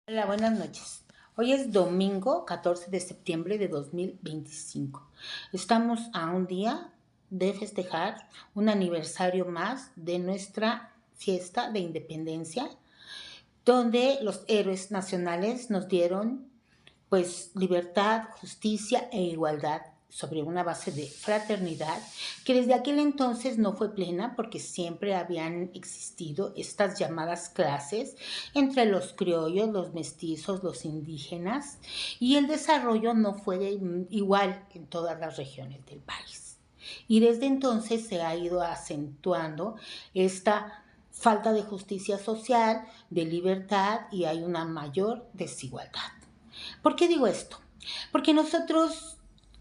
Hola, buenas noches. Hoy es domingo 14 de septiembre de 2025. Estamos a un día de festejar un aniversario más de nuestra fiesta de independencia, donde los héroes nacionales nos dieron pues libertad, justicia e igualdad sobre una base de fraternidad que desde aquel entonces no fue plena porque siempre habían existido estas llamadas clases entre los criollos, los mestizos, los indígenas, y el desarrollo no fue igual en todas las regiones del país. Y desde entonces se ha ido acentuando esta falta de justicia social, de libertad, y hay una mayor desigualdad. ¿Por qué digo esto? Porque nosotros,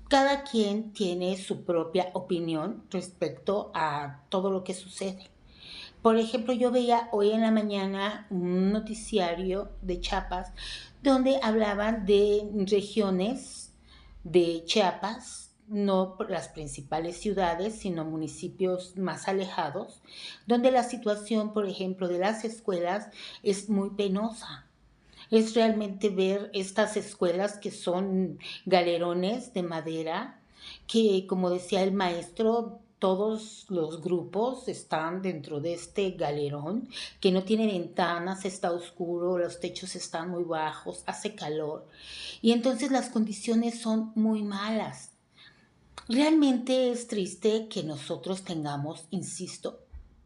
cada quien tiene su propia opinión respecto a todo lo que sucede. Por ejemplo, yo veía hoy en la mañana un noticiario de Chiapas donde hablaban de regiones de Chiapas, no las principales ciudades, sino municipios más alejados, donde la situación, por ejemplo, de las escuelas es muy penosa. Es realmente ver estas escuelas que son galerones de madera, que como decía el maestro, todos los grupos están dentro de este galerón, que no tiene ventanas, está oscuro, los techos están muy bajos, hace calor, y entonces las condiciones son muy malas. Realmente es triste que nosotros tengamos, insisto,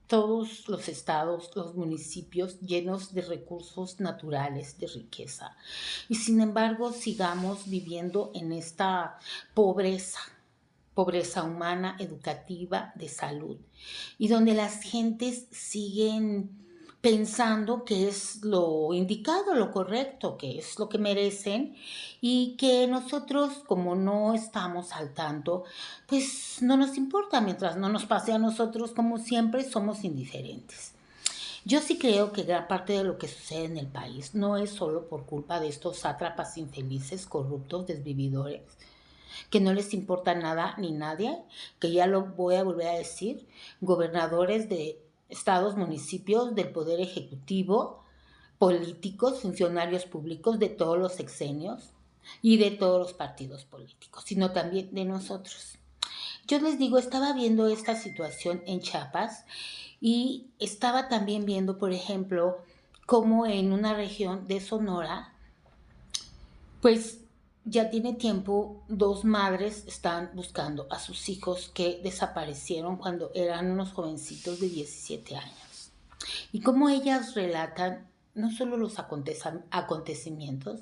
todos los estados, los municipios llenos de recursos naturales, de riqueza. Y sin embargo, sigamos viviendo en esta pobreza, pobreza humana, educativa, de salud, y donde las gentes siguen pensando que es lo indicado, lo correcto, que es lo que merecen, y que nosotros, como no estamos al tanto, pues no nos importa. Mientras no nos pase a nosotros, como siempre, somos indiferentes. Yo sí creo que gran parte de lo que sucede en el país no es solo por culpa de estos sátrapas infelices, corruptos, desvividores, que no les importa nada ni nadie, que ya lo voy a volver a decir, gobernadores de estados, municipios, del poder ejecutivo, políticos, funcionarios públicos de todos los sexenios y de todos los partidos políticos, sino también de nosotros. Yo les digo, estaba viendo esta situación en Chiapas y estaba también viendo, por ejemplo, cómo en una región de Sonora, pues ya tiene tiempo, dos madres están buscando a sus hijos que desaparecieron cuando eran unos jovencitos de 17 años. Y cómo ellas relatan no solo los acontecimientos,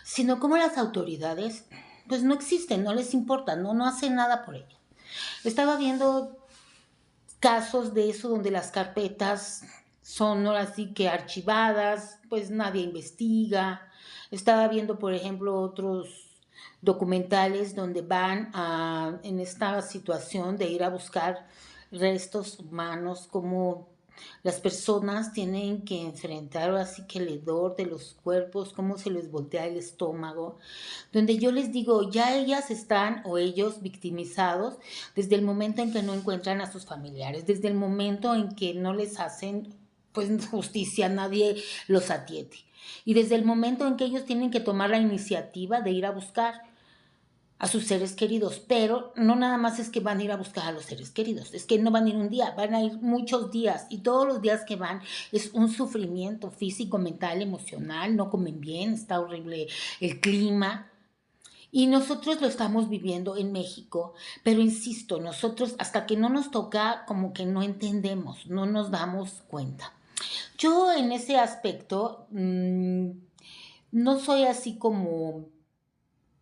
sino cómo las autoridades pues no existen, no les importa, no hacen nada por ellas. Estaba viendo casos de eso donde las carpetas son ahora sí que archivadas, pues nadie investiga. Estaba viendo, por ejemplo, otros documentales donde van en esta situación de ir a buscar restos humanos, como las personas tienen que enfrentar así que el hedor de los cuerpos, cómo se les voltea el estómago, donde yo les digo, ya ellas están o ellos victimizados desde el momento en que no encuentran a sus familiares, desde el momento en que no les hacen pues justicia, nadie los atiende. Y desde el momento en que ellos tienen que tomar la iniciativa de ir a buscar a sus seres queridos, pero no nada más es que van a ir a buscar a los seres queridos, es que no van a ir un día, van a ir muchos días, y todos los días que van es un sufrimiento físico, mental, emocional, no comen bien, está horrible el clima, y nosotros lo estamos viviendo en México, pero insisto, nosotros hasta que no nos toca como que no entendemos, no nos damos cuenta. Yo en ese aspecto no soy así como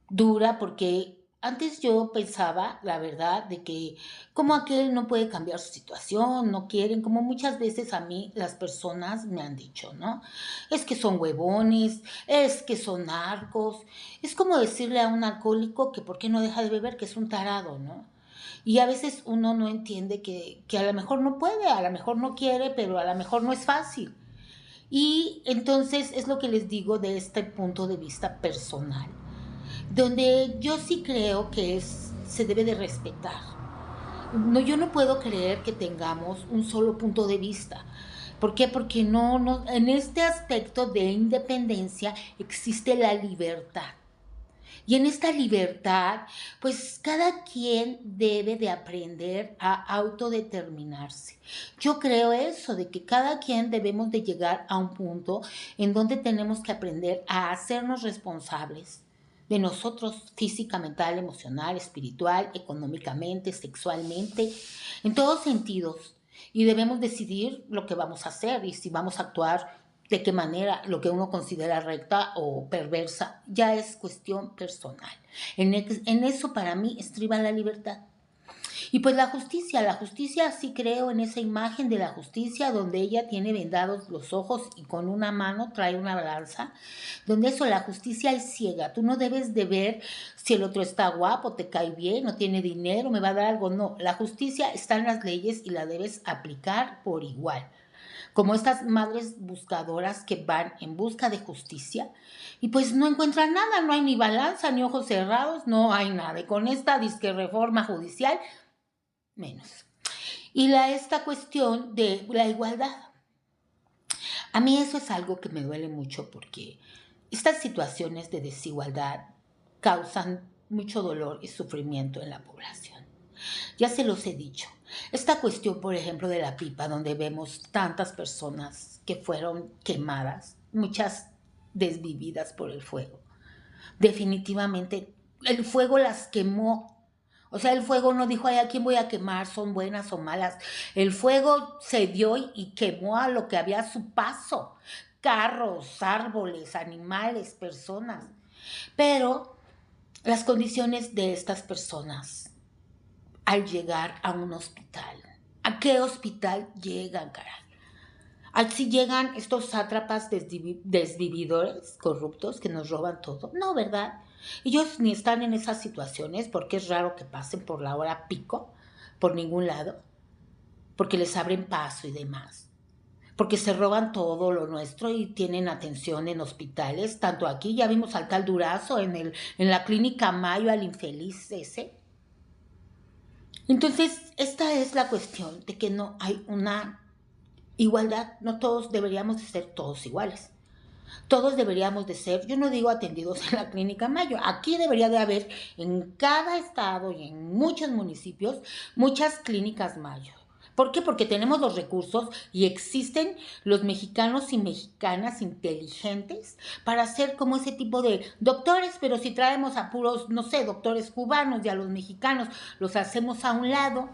dura, porque antes yo pensaba, la verdad, de que como aquel no puede cambiar su situación, no quieren, como muchas veces a mí las personas me han dicho, ¿no? Es que son huevones, es que son narcos, es como decirle a un alcohólico que por qué no deja de beber, que es un tarado, ¿no? Y a veces uno no entiende que a lo mejor no puede, a lo mejor no quiere, pero a lo mejor no es fácil. Y entonces es lo que les digo de este punto de vista personal, donde yo sí creo que se debe de respetar. No, yo no puedo creer que tengamos un solo punto de vista, ¿Por qué? Porque en este aspecto de independencia existe la libertad. Y en esta libertad, pues cada quien debe de aprender a autodeterminarse. Yo creo eso, de que cada quien debemos de llegar a un punto en donde tenemos que aprender a hacernos responsables de nosotros física, mental, emocional, espiritual, económicamente, sexualmente, en todos sentidos. Y debemos decidir lo que vamos a hacer y si vamos a actuar de qué manera, lo que uno considera recta o perversa, ya es cuestión personal. En eso para mí estriba la libertad. Y pues la justicia sí creo en esa imagen de la justicia donde ella tiene vendados los ojos y con una mano trae una balanza, donde eso, la justicia es ciega. Tú no debes de ver si el otro está guapo, te cae bien, no tiene dinero, me va a dar algo. No, la justicia está en las leyes y la debes aplicar por igual, como estas madres buscadoras que van en busca de justicia y pues no encuentran nada, no hay ni balanza, ni ojos cerrados, no hay nada. Y con esta disque reforma judicial, menos. Y esta cuestión de la igualdad. A mí eso es algo que me duele mucho porque estas situaciones de desigualdad causan mucho dolor y sufrimiento en la población. Ya se los he dicho. Esta cuestión, por ejemplo, de la pipa, donde vemos tantas personas que fueron quemadas, muchas desvividas por el fuego. Definitivamente, el fuego las quemó. O sea, el fuego no dijo, ay, ¿a quién voy a quemar? ¿Son buenas o malas? El fuego se dio y quemó a lo que había a su paso. Carros, árboles, animales, personas. Pero las condiciones de estas personas al llegar a un hospital. ¿A qué hospital llegan, caray? Así llegan estos sátrapas desvividores corruptos que nos roban todo. No, ¿verdad? Ellos ni están en esas situaciones porque es raro que pasen por la hora pico, por ningún lado, porque les abren paso y demás. Porque se roban todo lo nuestro y tienen atención en hospitales, tanto aquí, ya vimos al tal Durazo en la clínica Mayo, al infeliz ese. Entonces, esta es la cuestión de que no hay una igualdad, no todos deberíamos de ser todos iguales. Todos deberíamos de ser, yo no digo atendidos en la clínica Mayo, aquí debería de haber en cada estado y en muchos municipios muchas clínicas Mayo. ¿Por qué? Porque tenemos los recursos y existen los mexicanos y mexicanas inteligentes para hacer como ese tipo de doctores, pero si traemos a puros, no sé, doctores cubanos y a los mexicanos los hacemos a un lado.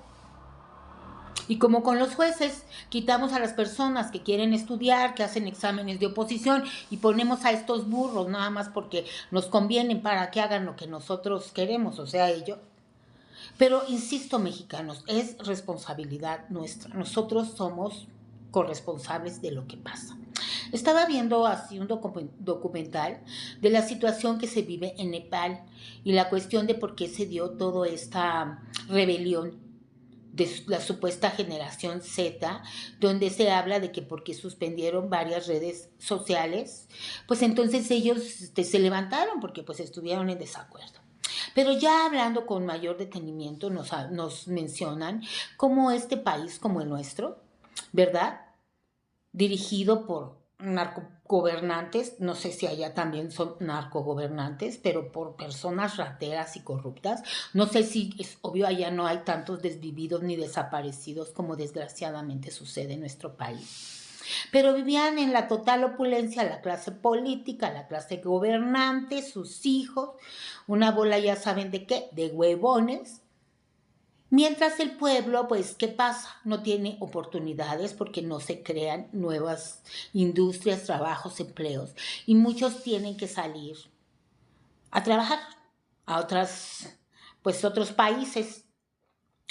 Y como con los jueces, quitamos a las personas que quieren estudiar, que hacen exámenes de oposición y ponemos a estos burros nada más porque nos convienen para que hagan lo que nosotros queremos, o sea, ellos. Pero insisto, mexicanos, es responsabilidad nuestra. Nosotros somos corresponsables de lo que pasa. Estaba viendo así un documental de la situación que se vive en Nepal y la cuestión de por qué se dio toda esta rebelión de la supuesta generación Z, donde se habla de que porque suspendieron varias redes sociales, pues entonces ellos se levantaron porque pues estuvieron en desacuerdo. Pero ya hablando con mayor detenimiento nos mencionan cómo este país como el nuestro, ¿verdad? Dirigido por narcogobernantes, no sé si allá también son narcogobernantes, pero por personas rateras y corruptas. No sé si es obvio, allá no hay tantos desvividos ni desaparecidos como desgraciadamente sucede en nuestro país. Pero vivían en la total opulencia la clase política, la clase gobernante, sus hijos, una bola ya saben de qué, de huevones. Mientras el pueblo, pues, ¿qué pasa? No tiene oportunidades porque no se crean nuevas industrias, trabajos, empleos. Y muchos tienen que salir a trabajar a otros países,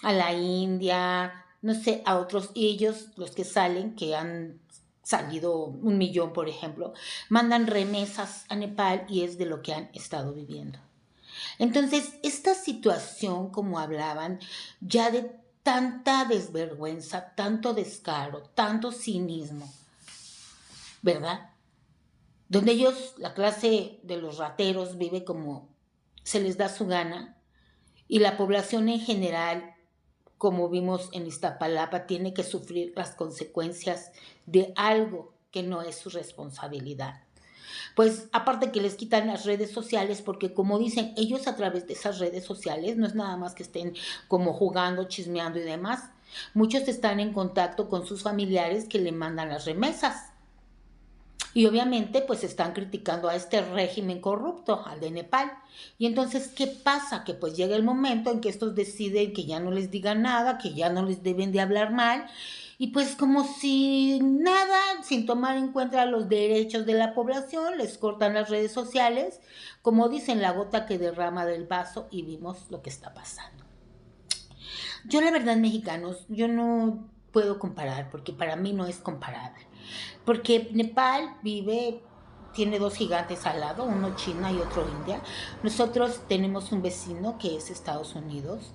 a la India, no sé, a otros. Y ellos, los que salen, que han salido 1 millón, por ejemplo, mandan remesas a Nepal y es de lo que han estado viviendo. Entonces, esta situación, como hablaban, ya de tanta desvergüenza, tanto descaro, tanto cinismo, ¿verdad? Donde ellos, la clase de los rateros, vive como se les da su gana y la población en general como vimos en Iztapalapa, tiene que sufrir las consecuencias de algo que no es su responsabilidad. Pues aparte que les quitan las redes sociales, porque como dicen, ellos a través de esas redes sociales no es nada más que estén como jugando, chismeando y demás. Muchos están en contacto con sus familiares que le mandan las remesas. Y obviamente pues están criticando a este régimen corrupto, al de Nepal. Y entonces, ¿qué pasa? Que pues llega el momento en que estos deciden que ya no les digan nada, que ya no les deben de hablar mal. Y pues como si nada, sin tomar en cuenta los derechos de la población, les cortan las redes sociales, como dicen, la gota que derrama del vaso y vimos lo que está pasando. Yo la verdad, mexicanos, yo no puedo comparar porque para mí no es comparable. Porque Nepal tiene dos gigantes al lado, uno China y otro India. Nosotros tenemos un vecino que es Estados Unidos,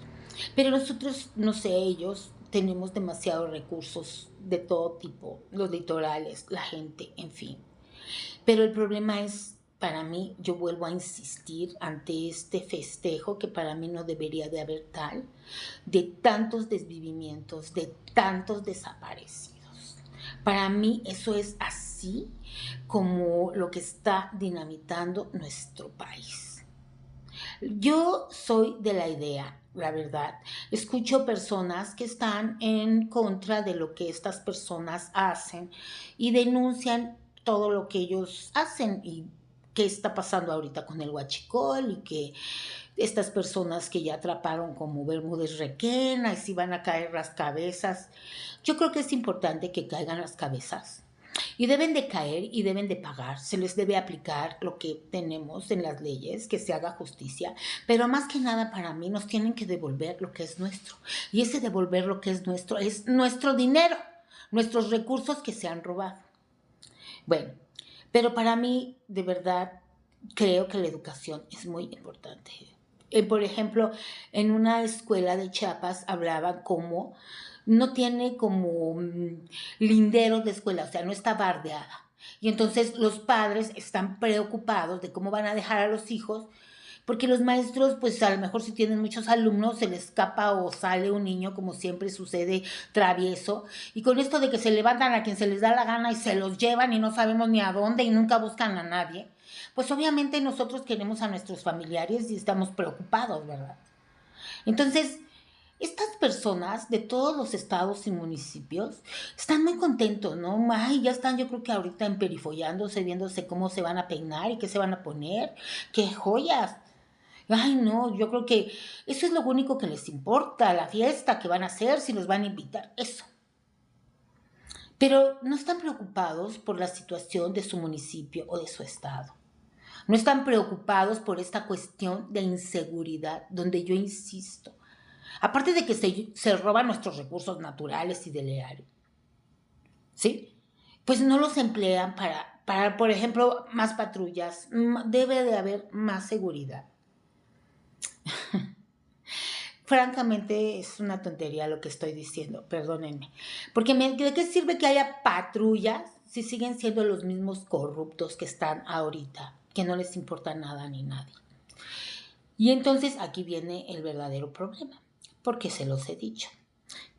pero nosotros, no sé, ellos tenemos demasiados recursos de todo tipo, los litorales, la gente, en fin. Pero el problema es, para mí, yo vuelvo a insistir ante este festejo que para mí no debería de haber tal, de tantos desvivimientos, de tantos desaparecidos. Para mí eso es así como lo que está dinamitando nuestro país. Yo soy de la idea, la verdad, escucho personas que están en contra de lo que estas personas hacen y denuncian todo lo que ellos hacen y qué está pasando ahorita con el huachicol y que estas personas que ya atraparon como Bermúdez Requena y si van a caer las cabezas. Yo creo que es importante que caigan las cabezas y deben de caer y deben de pagar. Se les debe aplicar lo que tenemos en las leyes, que se haga justicia, pero más que nada para mí nos tienen que devolver lo que es nuestro. Y ese devolver lo que es nuestro dinero, nuestros recursos que se han robado. Bueno, pero para mí, de verdad, creo que la educación es muy importante. Por ejemplo, en una escuela de Chiapas hablaban como no tiene como linderos de escuela, o sea, no está bardeada. Y entonces los padres están preocupados de cómo van a dejar a los hijos, porque los maestros, pues a lo mejor si tienen muchos alumnos, se les escapa o sale un niño, como siempre sucede, travieso. Y con esto de que se levantan a quien se les da la gana y se los llevan y no sabemos ni a dónde y nunca buscan a nadie, pues obviamente nosotros queremos a nuestros familiares y estamos preocupados, ¿verdad? Entonces, estas personas de todos los estados y municipios están muy contentos, ¿no? Ay, ya están, yo creo que ahorita emperifollándose, viéndose cómo se van a peinar y qué se van a poner. ¡Qué joyas! Ay, no, yo creo que eso es lo único que les importa, la fiesta que van a hacer, si los van a invitar, eso. Pero no están preocupados por la situación de su municipio o de su estado. No están preocupados por esta cuestión de inseguridad, donde yo insisto. Aparte de que se roban nuestros recursos naturales y del erario, ¿sí? Pues no los emplean para, por ejemplo, más patrullas. Debe de haber más seguridad. Francamente es una tontería lo que estoy diciendo, perdónenme. Porque ¿de qué sirve que haya patrullas si siguen siendo los mismos corruptos que están ahorita, que no les importa nada ni nadie? Y entonces aquí viene el verdadero problema, porque se los he dicho.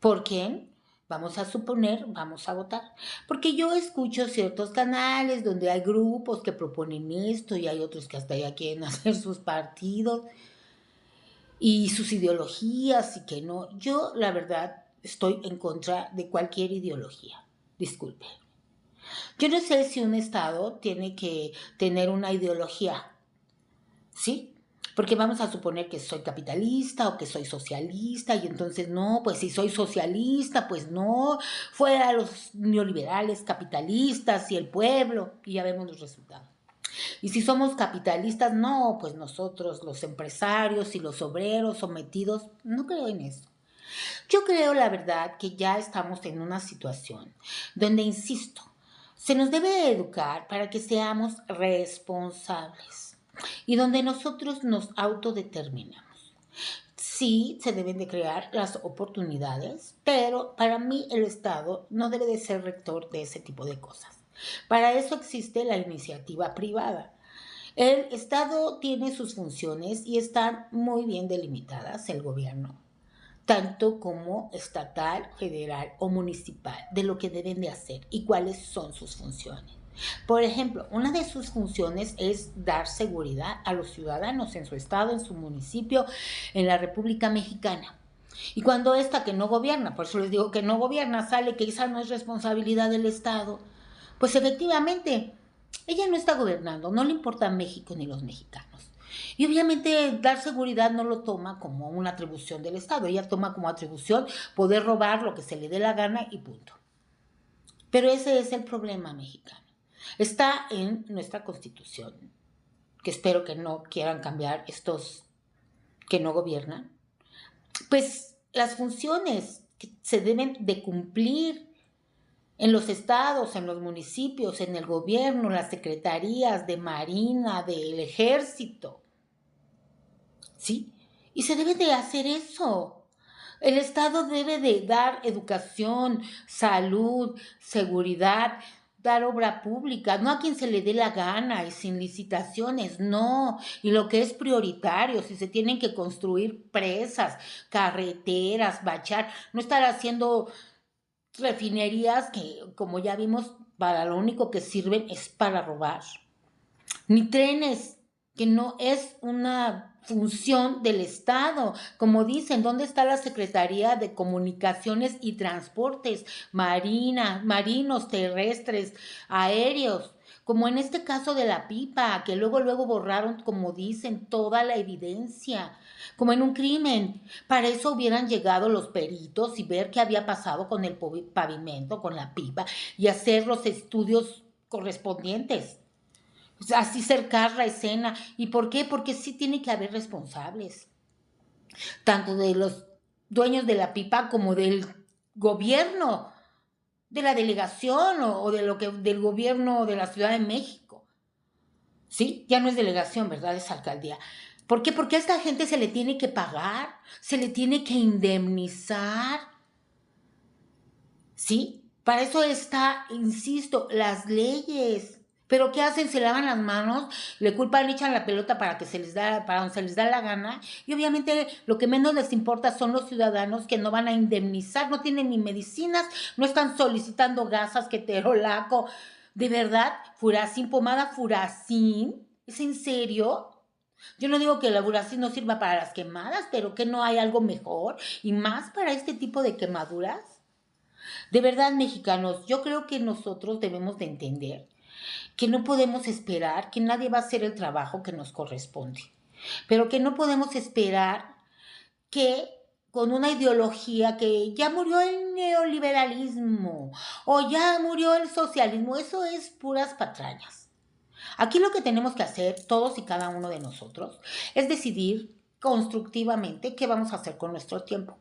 ¿Por quién? Vamos a suponer, vamos a votar. Porque yo escucho ciertos canales donde hay grupos que proponen esto y hay otros que hasta ya quieren hacer sus partidos y sus ideologías y que no. Yo, la verdad, estoy en contra de cualquier ideología. Disculpe. Yo no sé si un Estado tiene que tener una ideología, ¿sí? Porque vamos a suponer que soy capitalista o que soy socialista y entonces no, pues si soy socialista, pues no, fuera los neoliberales, capitalistas y el pueblo y ya vemos los resultados. Y si somos capitalistas, no, pues nosotros los empresarios y los obreros sometidos, no creo en eso. Yo creo la verdad que ya estamos en una situación donde, insisto, se nos debe educar para que seamos responsables y donde nosotros nos autodeterminamos. Sí, se deben de crear las oportunidades, pero para mí el Estado no debe de ser rector de ese tipo de cosas. Para eso existe la iniciativa privada. El Estado tiene sus funciones y están muy bien delimitadas, el gobierno tanto como estatal, federal o municipal, de lo que deben de hacer y cuáles son sus funciones. Por ejemplo, una de sus funciones es dar seguridad a los ciudadanos en su estado, en su municipio, en la República Mexicana. Y cuando esta que no gobierna, por eso les digo que no gobierna, sale que esa no es responsabilidad del Estado, pues efectivamente, ella no está gobernando, no le importa México ni los mexicanos. Y obviamente dar seguridad no lo toma como una atribución del Estado, ella toma como atribución poder robar lo que se le dé la gana y punto. Pero ese es el problema mexicano. Está en nuestra Constitución, que espero que no quieran cambiar estos que no gobiernan, pues las funciones que se deben de cumplir en los estados, en los municipios, en el gobierno, las secretarías de Marina, del Ejército, ¿sí? Y se debe de hacer eso. El Estado debe de dar educación, salud, seguridad, dar obra pública, no a quien se le dé la gana y sin licitaciones, no. Y lo que es prioritario, si se tienen que construir presas, carreteras, bachar, no estar haciendo refinerías que, como ya vimos, para lo único que sirven es para robar. Ni trenes, que no es una función del Estado. Como dicen, ¿dónde está la Secretaría de Comunicaciones y Transportes? Marina, marinos, terrestres, aéreos. Como en este caso de la pipa, que luego borraron, como dicen, toda la evidencia, como en un crimen. Para eso hubieran llegado los peritos y ver qué había pasado con el pavimento, con la pipa, y hacer los estudios correspondientes. O sea, así cercar la escena. ¿Y por qué? Porque sí tiene que haber responsables, tanto de los dueños de la pipa como del gobierno, de la delegación o de lo que del gobierno de la Ciudad de México. ¿Sí? Ya no es delegación, ¿verdad? Es alcaldía. ¿Por qué? Porque a esta gente se le tiene que pagar, se le tiene que indemnizar. ¿Sí? Para eso está, insisto, las leyes. Pero ¿qué hacen? Se lavan las manos, le culpan, le echan la pelota para que se les da, para donde se les da la gana. Y obviamente lo que menos les importa son los ciudadanos que no van a indemnizar, no tienen ni medicinas, no están solicitando gasas, que terolaco. De verdad, Furacin, pomada Furacin, ¿es en serio? Yo no digo que la Furacin no sirva para las quemadas, pero que no hay algo mejor y más para este tipo de quemaduras. De verdad, mexicanos, yo creo que nosotros debemos de entender que no podemos esperar, que nadie va a hacer el trabajo que nos corresponde, pero que no podemos esperar que con una ideología que ya murió el neoliberalismo o ya murió el socialismo, eso es puras patrañas. Aquí lo que tenemos que hacer, todos y cada uno de nosotros, es decidir constructivamente qué vamos a hacer con nuestro tiempo.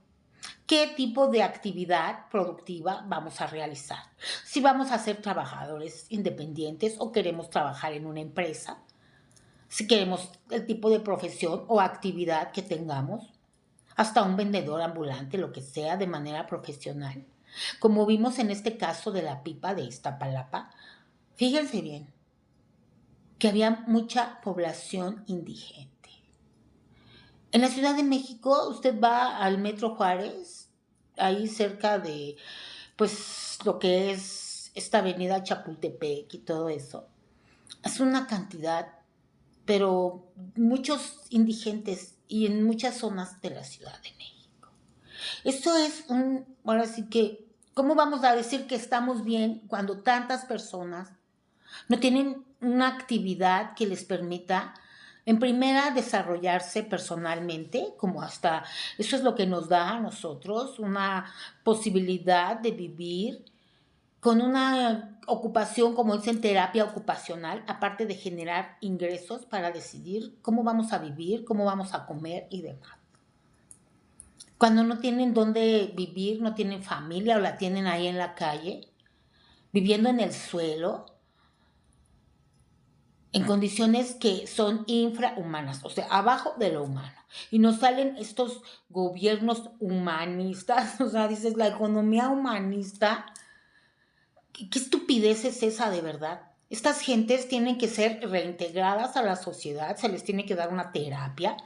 ¿Qué tipo de actividad productiva vamos a realizar? Si vamos a ser trabajadores independientes o queremos trabajar en una empresa, si queremos el tipo de profesión o actividad que tengamos, hasta un vendedor ambulante, lo que sea, de manera profesional. Como vimos en este caso de la pipa de Iztapalapa, fíjense bien que había mucha población indigente. En la Ciudad de México, usted va al Metro Juárez, ahí cerca de, pues, lo que es esta avenida Chapultepec y todo eso. Es una cantidad, pero muchos indigentes y en muchas zonas de la Ciudad de México. Esto es ahora sí que, ¿cómo vamos a decir que estamos bien cuando tantas personas no tienen una actividad que les permita, en primera, desarrollarse personalmente, como hasta eso es lo que nos da a nosotros una posibilidad de vivir con una ocupación, como dicen, terapia ocupacional, aparte de generar ingresos para decidir cómo vamos a vivir, cómo vamos a comer y demás. Cuando no tienen dónde vivir, no tienen familia o la tienen ahí en la calle, viviendo en el suelo, en condiciones que son infrahumanas, o sea, abajo de lo humano. Y nos salen estos gobiernos humanistas, o sea, dices, la economía humanista, ¿qué estupidez es esa de verdad? Estas gentes tienen que ser reintegradas a la sociedad, se les tiene que dar una terapia,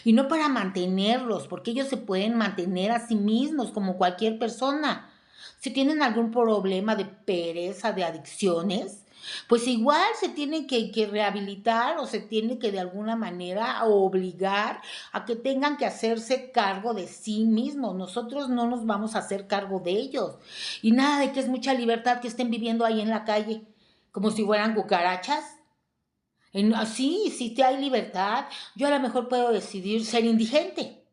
y no para mantenerlos, porque ellos se pueden mantener a sí mismos como cualquier persona. Si tienen algún problema de pereza, de adicciones, pues igual se tienen que rehabilitar o se tiene que de alguna manera obligar a que tengan que hacerse cargo de sí mismos. Nosotros no nos vamos a hacer cargo de ellos. Y nada de que es mucha libertad que estén viviendo ahí en la calle, como si fueran cucarachas. Así, si te hay libertad, yo a lo mejor puedo decidir ser indigente.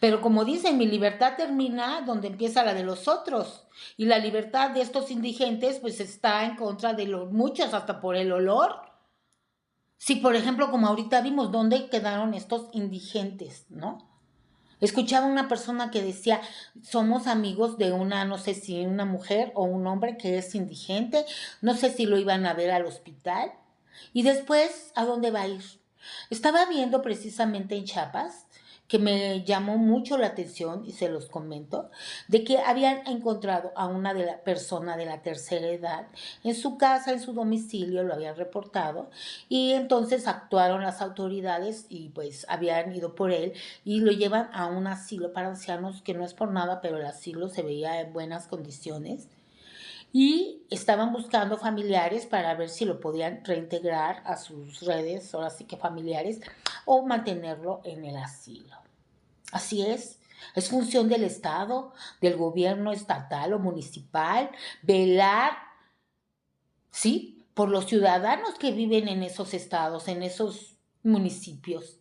Pero como dicen, mi libertad termina donde empieza la de los otros. Y la libertad de estos indigentes pues está en contra de los muchos, hasta por el olor. Sí, por ejemplo, como ahorita vimos, ¿dónde quedaron estos indigentes, no? Escuchaba una persona que decía, somos amigos de una, no sé si una mujer o un hombre que es indigente, no sé si lo iban a ver al hospital. Y después, ¿a dónde va a ir? Estaba viendo precisamente en Chiapas, que me llamó mucho la atención y se los comento, de que habían encontrado a una de la persona de la tercera edad en su casa, en su domicilio, lo habían reportado y entonces actuaron las autoridades y pues habían ido por él y lo llevan a un asilo para ancianos que no es por nada, pero el asilo se veía en buenas condiciones y estaban buscando familiares para ver si lo podían reintegrar a sus redes, ahora sí que familiares, o mantenerlo en el asilo. Así es función del Estado, del gobierno estatal o municipal, velar, ¿sí?, por los ciudadanos que viven en esos estados, en esos municipios.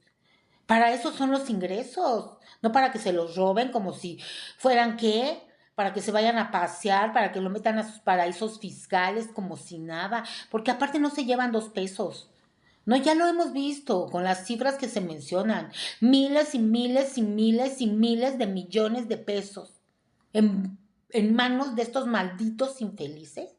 Para eso son los ingresos, no para que se los roben como si fueran qué, para que se vayan a pasear, para que lo metan a sus paraísos fiscales como si nada, porque aparte no se llevan 2 pesos. No, ya lo hemos visto con las cifras que se mencionan, miles y miles y miles y miles de millones de pesos en manos de estos malditos infelices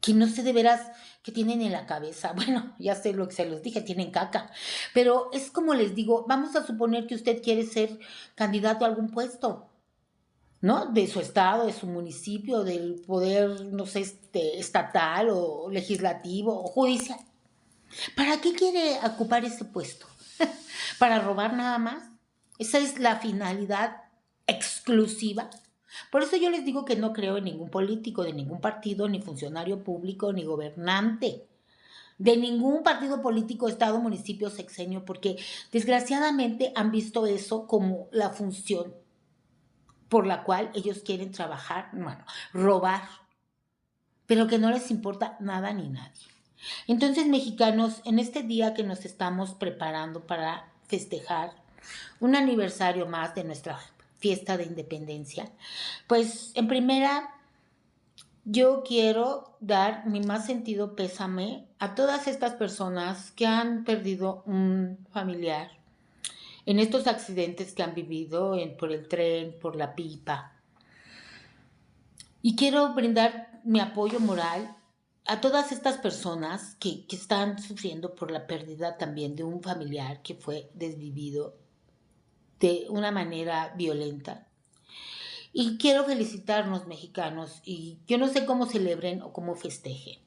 que no sé de veras qué tienen en la cabeza. Bueno, ya sé lo que se los dije, tienen caca. Pero es como les digo, vamos a suponer que usted quiere ser candidato a algún puesto, ¿no? De su estado, de su municipio, del poder, no sé, estatal o legislativo o judicial. ¿Para qué quiere ocupar ese puesto? ¿Para robar nada más? Esa es la finalidad exclusiva. Por eso yo les digo que no creo en ningún político, de ningún partido, ni funcionario público, ni gobernante, de ningún partido político, estado, municipio, sexenio, porque desgraciadamente han visto eso como la función por la cual ellos quieren trabajar, bueno, robar, pero que no les importa nada ni nadie. Entonces, mexicanos, en este día que nos estamos preparando para festejar un aniversario más de nuestra fiesta de independencia, pues en primera yo quiero dar mi más sentido pésame a todas estas personas que han perdido un familiar en estos accidentes que han vivido por el tren, por la pipa. Y quiero brindar mi apoyo moral a todas estas personas que están sufriendo por la pérdida también de un familiar que fue desvivido de una manera violenta. Y quiero felicitarnos mexicanos y yo no sé cómo celebren o cómo festejen.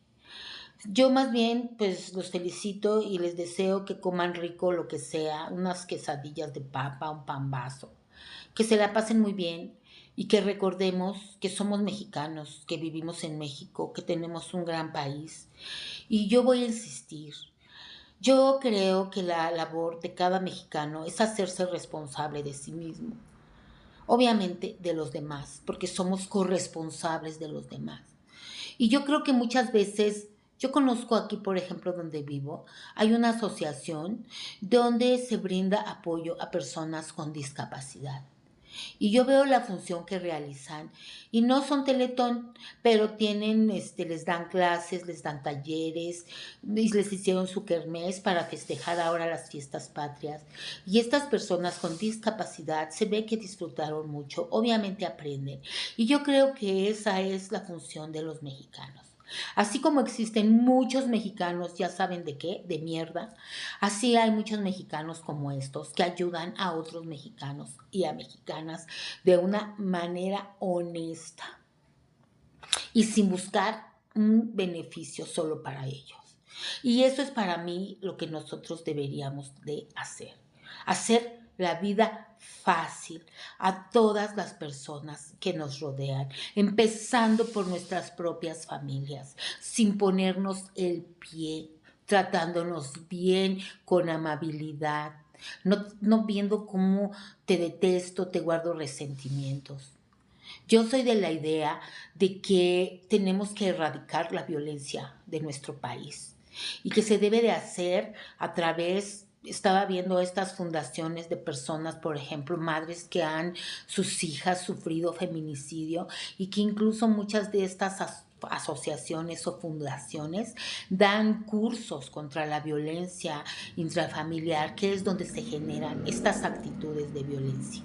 Yo más bien pues los felicito y les deseo que coman rico lo que sea, unas quesadillas de papa, un pambazo, que se la pasen muy bien y que recordemos que somos mexicanos, que vivimos en México, que tenemos un gran país. Y yo voy a insistir, yo creo que la labor de cada mexicano es hacerse responsable de sí mismo, obviamente de los demás, porque somos corresponsables de los demás. Y yo creo que muchas veces, yo conozco aquí, por ejemplo, donde vivo, hay una asociación donde se brinda apoyo a personas con discapacidad. Y yo veo la función que realizan y no son Teletón, pero tienen, les dan clases, les dan talleres, y les hicieron su kermés para festejar ahora las fiestas patrias. Y estas personas con discapacidad se ve que disfrutaron mucho, obviamente aprenden. Y yo creo que esa es la función de los mexicanos. Así como existen muchos mexicanos, ya saben de qué, de mierda, así hay muchos mexicanos como estos que ayudan a otros mexicanos y a mexicanas de una manera honesta y sin buscar un beneficio solo para ellos. Y eso es para mí lo que nosotros deberíamos de hacer. hacer la vida fácil a todas las personas que nos rodean, empezando por nuestras propias familias, sin ponernos el pie, tratándonos bien, con amabilidad, no viendo cómo te detesto, te guardo resentimientos. Yo soy de la idea de que tenemos que erradicar la violencia de nuestro país y que se debe de hacer a través, estaba viendo estas fundaciones de personas, por ejemplo, madres que han, sus hijas sufrido feminicidio y que incluso muchas de estas asociaciones o fundaciones dan cursos contra la violencia intrafamiliar, que es donde se generan estas actitudes de violencia.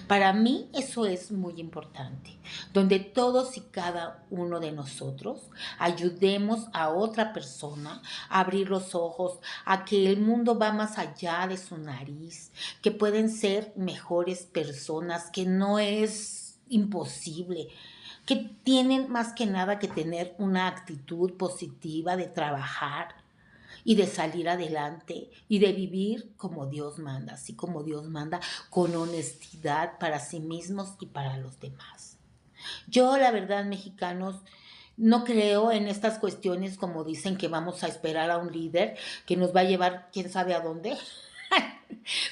Para mí eso es muy importante, donde todos y cada uno de nosotros ayudemos a otra persona a abrir los ojos, a que el mundo va más allá de su nariz, que pueden ser mejores personas, que no es imposible, que tienen más que nada que tener una actitud positiva de trabajar y de salir adelante y de vivir como Dios manda, así como Dios manda, con honestidad para sí mismos y para los demás. Yo, la verdad, mexicanos, no creo en estas cuestiones como dicen que vamos a esperar a un líder que nos va a llevar quién sabe a dónde.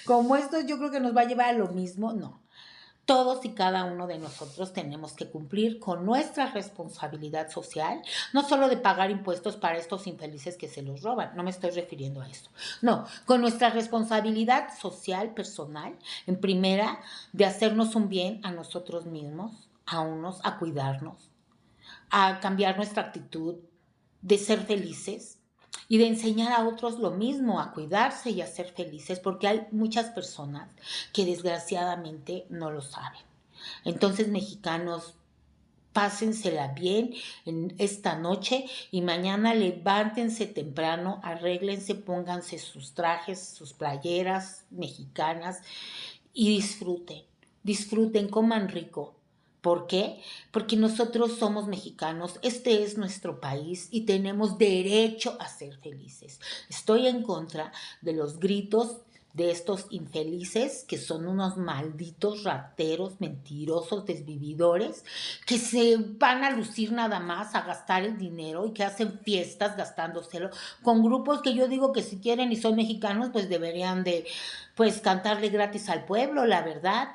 Como esto yo creo que nos va a llevar a lo mismo, no. Todos y cada uno de nosotros tenemos que cumplir con nuestra responsabilidad social, no solo de pagar impuestos para estos infelices que se los roban, no me estoy refiriendo a esto, no, con nuestra responsabilidad social, personal, en primera, de hacernos un bien a nosotros mismos, a unos, a cuidarnos, a cambiar nuestra actitud, de ser felices y de enseñar a otros lo mismo, a cuidarse y a ser felices, porque hay muchas personas que desgraciadamente no lo saben. Entonces, mexicanos, pásensela bien en esta noche y mañana levántense temprano, arréglense, pónganse sus trajes, sus playeras mexicanas y disfruten, disfruten, coman rico. ¿Por qué? Porque nosotros somos mexicanos, este es nuestro país y tenemos derecho a ser felices. Estoy en contra de los gritos de estos infelices que son unos malditos rateros, mentirosos, desvividores, que se van a lucir nada más, a gastar el dinero y que hacen fiestas gastándoselo con grupos que yo digo que si quieren y son mexicanos, pues deberían de pues cantarle gratis al pueblo, la verdad.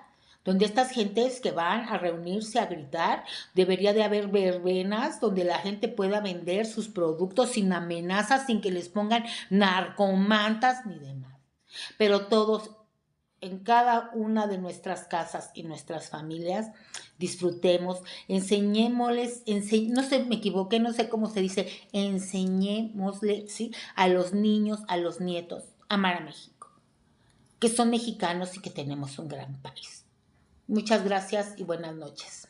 Donde estas gentes que van a reunirse a gritar, debería de haber verbenas donde la gente pueda vender sus productos sin amenazas, sin que les pongan narcomantas ni demás. Pero todos, en cada una de nuestras casas y nuestras familias, disfrutemos, enseñémosles, no sé, me equivoqué, no sé cómo se dice, enseñémosle, ¿sí? A los niños, a los nietos, amar a México, que son mexicanos y que tenemos un gran país. Muchas gracias y buenas noches.